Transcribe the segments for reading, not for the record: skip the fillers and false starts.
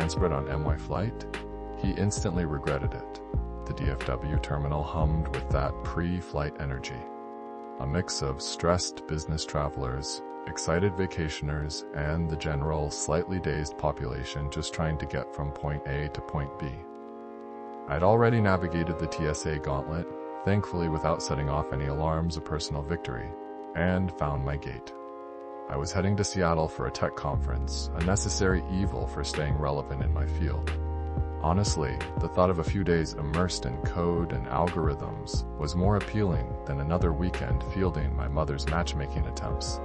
Manspread on MY flight? He instantly regretted it. The DFW terminal hummed with that pre-flight energy. A mix of stressed business travelers, excited vacationers, and the general, slightly dazed population just trying to get from point A to point B. I'd already navigated the TSA gauntlet, thankfully without setting off any alarms, a personal victory, and found my gate. I was heading to Seattle for a tech conference, a necessary evil for staying relevant in my field. Honestly, the thought of a few days immersed in code and algorithms was more appealing than another weekend fielding my mother's matchmaking attempts.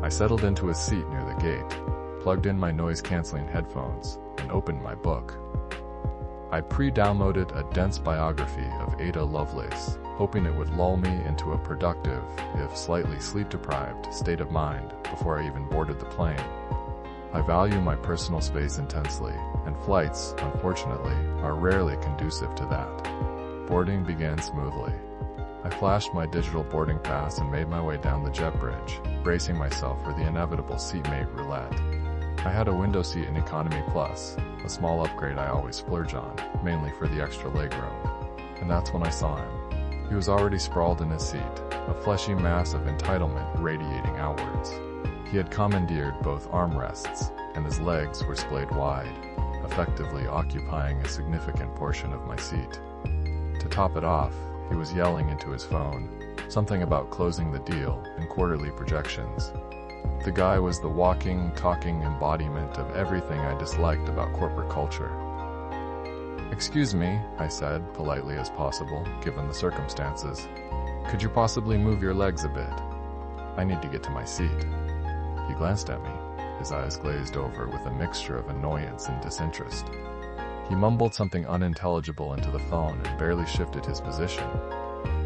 I settled into a seat near the gate, plugged in my noise-canceling headphones, and opened my book. I pre-downloaded a dense biography of Ada Lovelace, hoping it would lull me into a productive, if slightly sleep-deprived, state of mind before I even boarded the plane. I value my personal space intensely, and flights, unfortunately, are rarely conducive to that. Boarding began smoothly. I flashed my digital boarding pass and made my way down the jet bridge, bracing myself for the inevitable seatmate roulette. I had a window seat in Economy Plus, a small upgrade I always splurge on, mainly for the extra legroom. And that's when I saw him. He was already sprawled in his seat, a fleshy mass of entitlement radiating outwards. He had commandeered both armrests, and his legs were splayed wide, effectively occupying a significant portion of my seat. To top it off, he was yelling into his phone, something about closing the deal and quarterly projections. The guy was the walking, talking embodiment of everything I disliked about corporate culture. "Excuse me," I said, politely as possible, given the circumstances. "Could you possibly move your legs a bit? I need to get to my seat." He glanced at me, his eyes glazed over with a mixture of annoyance and disinterest. He mumbled something unintelligible into the phone and barely shifted his position.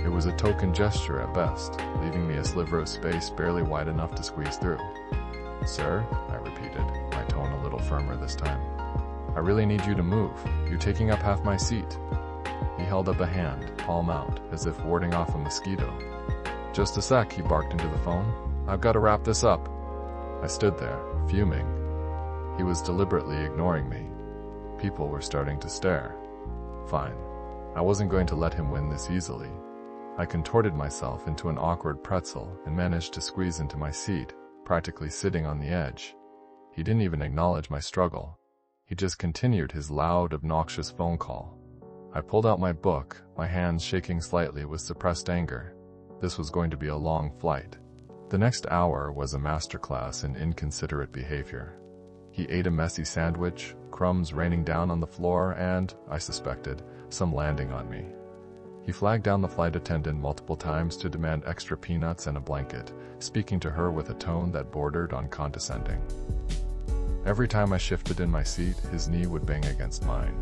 It was a token gesture at best, leaving me a sliver of space barely wide enough to squeeze through. "Sir," I repeated, my tone a little firmer this time. "I really need you to move. You're taking up half my seat." He held up a hand, palm out, as if warding off a mosquito. "Just a sec," he barked into the phone. "I've got to wrap this up." I stood there, fuming. He was deliberately ignoring me. People were starting to stare. Fine. I wasn't going to let him win this easily. I contorted myself into an awkward pretzel and managed to squeeze into my seat, practically sitting on the edge. He didn't even acknowledge my struggle. He just continued his loud, obnoxious phone call. I pulled out my book, my hands shaking slightly with suppressed anger. This was going to be a long flight. The next hour was a masterclass in inconsiderate behavior. He ate a messy sandwich, crumbs raining down on the floor, and, I suspected, some landing on me. He flagged down the flight attendant multiple times to demand extra peanuts and a blanket, speaking to her with a tone that bordered on condescending. Every time I shifted in my seat, his knee would bang against mine.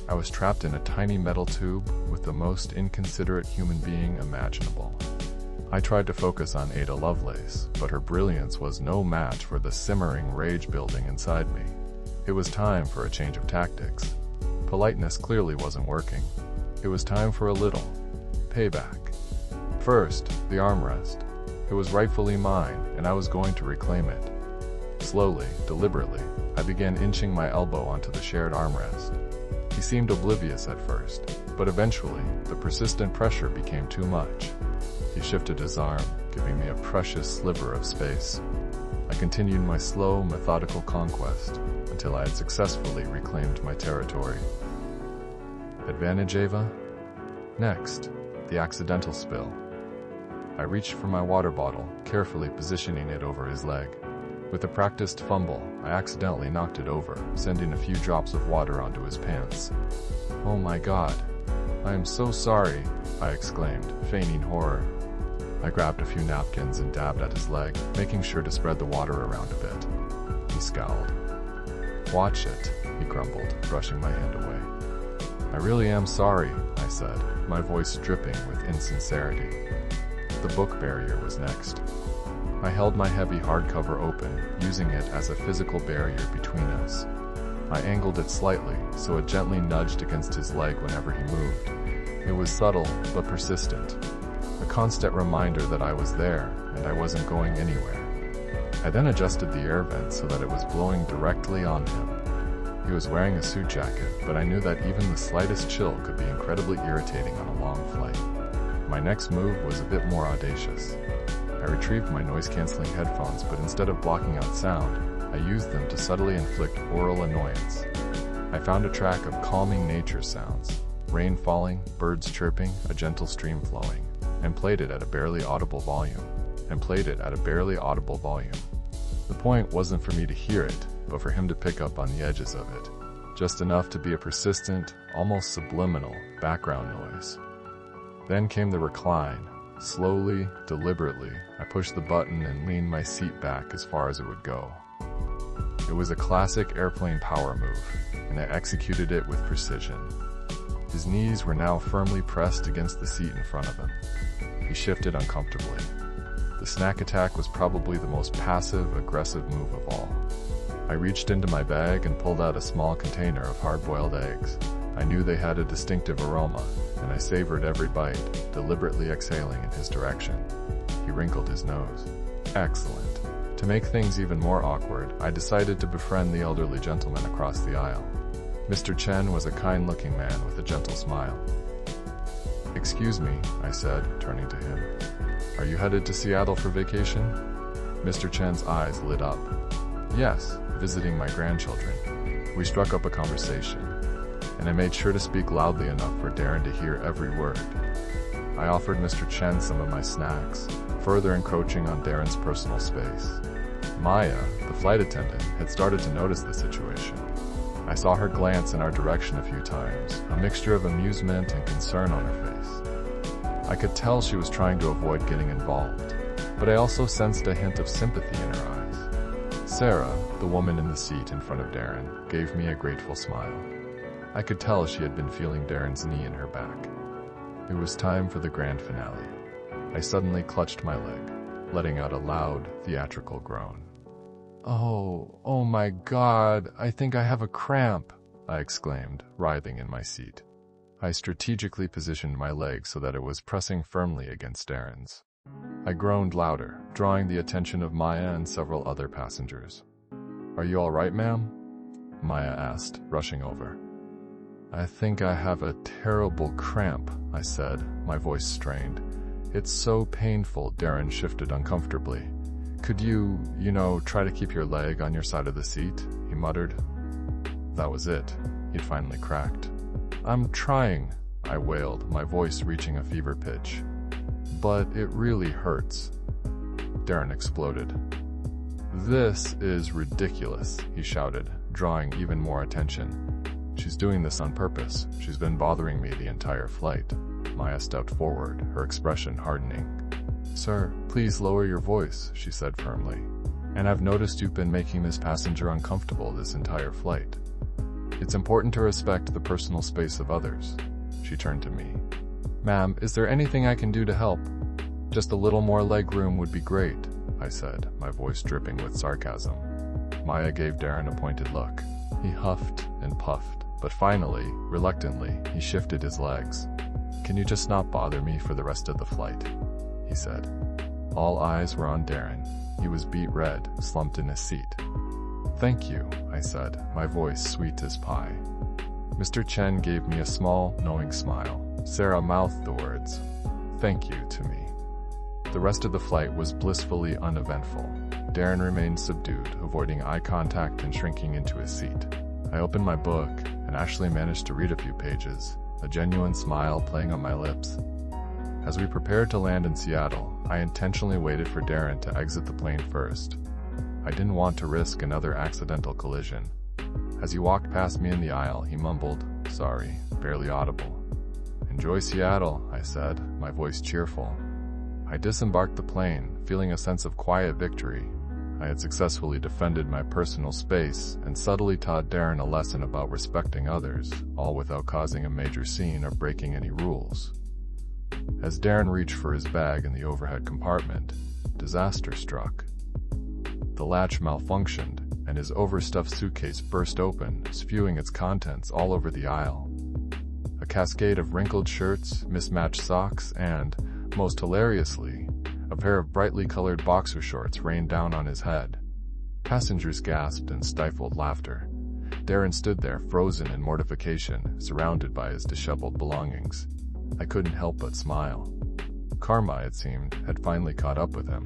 I was trapped in a tiny metal tube with the most inconsiderate human being imaginable. I tried to focus on Ada Lovelace, but her brilliance was no match for the simmering rage building inside me. It was time for a change of tactics. Politeness clearly wasn't working. It was time for a little payback. First, the armrest. It was rightfully mine, and I was going to reclaim it. Slowly, deliberately, I began inching my elbow onto the shared armrest. He seemed oblivious at first, but eventually, the persistent pressure became too much. He shifted his arm, giving me a precious sliver of space. I continued my slow, methodical conquest until I had successfully reclaimed my territory. Advantage, Ava? Next, the accidental spill. I reached for my water bottle, carefully positioning it over his leg. With a practiced fumble, I accidentally knocked it over, sending a few drops of water onto his pants. "Oh my God. I am so sorry," I exclaimed, feigning horror. I grabbed a few napkins and dabbed at his leg, making sure to spread the water around a bit. He scowled. "Watch it," he grumbled, brushing my hand away. "I really am sorry," I said, my voice dripping with insincerity. The book barrier was next. I held my heavy hardcover open, using it as a physical barrier between us. I angled it slightly, so it gently nudged against his leg whenever he moved. It was subtle, but persistent. A constant reminder that I was there, and I wasn't going anywhere. I then adjusted the air vent so that it was blowing directly on him, He was wearing a suit jacket, but I knew that even the slightest chill could be incredibly irritating on a long flight. My next move was a bit more audacious. I retrieved my noise-canceling headphones, but instead of blocking out sound, I used them to subtly inflict oral annoyance. I found a track of calming nature sounds, rain falling, birds chirping, a gentle stream flowing, and played it at a barely audible volume. The point wasn't for me to hear it, but for him to pick up on the edges of it, just enough to be a persistent, almost subliminal background noise. Then came the recline. Slowly, deliberately, I pushed the button and leaned my seat back as far as it would go. It was a classic airplane power move, and I executed it with precision. His knees were now firmly pressed against the seat in front of him. He shifted uncomfortably. The snack attack was probably the most passive-aggressive move of all. I reached into my bag and pulled out a small container of hard-boiled eggs. I knew they had a distinctive aroma, and I savored every bite, deliberately exhaling in his direction. He wrinkled his nose. Excellent. To make things even more awkward, I decided to befriend the elderly gentleman across the aisle. Mr. Chen was a kind-looking man with a gentle smile. "Excuse me," I said, turning to him. "Are you headed to Seattle for vacation?" Mr. Chen's eyes lit up. "Yes, visiting my grandchildren." We struck up a conversation, and I made sure to speak loudly enough for Darren to hear every word. I offered Mr. Chen some of my snacks, further encroaching on Darren's personal space. Maya, the flight attendant, had started to notice the situation. I saw her glance in our direction a few times, a mixture of amusement and concern on her face. I could tell she was trying to avoid getting involved, but I also sensed a hint of sympathy in her eyes. Sarah, the woman in the seat in front of Darren, gave me a grateful smile. I could tell she had been feeling Darren's knee in her back. It was time for the grand finale. I suddenly clutched my leg, letting out a loud, theatrical groan. Oh my God, I think I have a cramp," I exclaimed, writhing in my seat. I strategically positioned my leg so that it was pressing firmly against Darren's. I groaned louder, drawing the attention of Maya and several other passengers. "Are you all right, ma'am?" Maya asked, rushing over. "I think I have a terrible cramp," I said, my voice strained. "It's so painful." Darren shifted uncomfortably. "Could you try to keep your leg on your side of the seat?" he muttered. That was it. He'd finally cracked. "I'm trying," I wailed, my voice reaching a fever pitch. "But it really hurts." Darren exploded. "This is ridiculous," he shouted, drawing even more attention. "She's doing this on purpose. She's been bothering me the entire flight." Maya stepped forward, her expression hardening. "Sir, please lower your voice," she said firmly. "And I've noticed you've been making this passenger uncomfortable this entire flight. It's important to respect the personal space of others." She turned to me. "Ma'am, is there anything I can do to help?" "Just a little more leg room would be great," I said, my voice dripping with sarcasm. Maya gave Darren a pointed look. He huffed and puffed, but finally, reluctantly, he shifted his legs. "Can you just not bother me for the rest of the flight?" he said. All eyes were on Darren. He was beet red, slumped in his seat. "Thank you," I said, my voice sweet as pie. Mr. Chen gave me a small, knowing smile. Sarah mouthed the words, "Thank you," to me. The rest of the flight was blissfully uneventful. Darren remained subdued, avoiding eye contact and shrinking into his seat. I opened my book and actually managed to read a few pages, a genuine smile playing on my lips. As we prepared to land in Seattle, I intentionally waited for Darren to exit the plane first. I didn't want to risk another accidental collision. As he walked past me in the aisle, he mumbled, "Sorry," barely audible. "Enjoy Seattle," I said, my voice cheerful. I disembarked the plane, feeling a sense of quiet victory. I had successfully defended my personal space and subtly taught Darren a lesson about respecting others, all without causing a major scene or breaking any rules. As Darren reached for his bag in the overhead compartment, disaster struck. The latch malfunctioned, and his overstuffed suitcase burst open, spewing its contents all over the aisle. A cascade of wrinkled shirts, mismatched socks, and, most hilariously, a pair of brightly colored boxer shorts rained down on his head. Passengers gasped and stifled laughter. Darren stood there, frozen in mortification, surrounded by his disheveled belongings. I couldn't help but smile. Karma, it seemed, had finally caught up with him.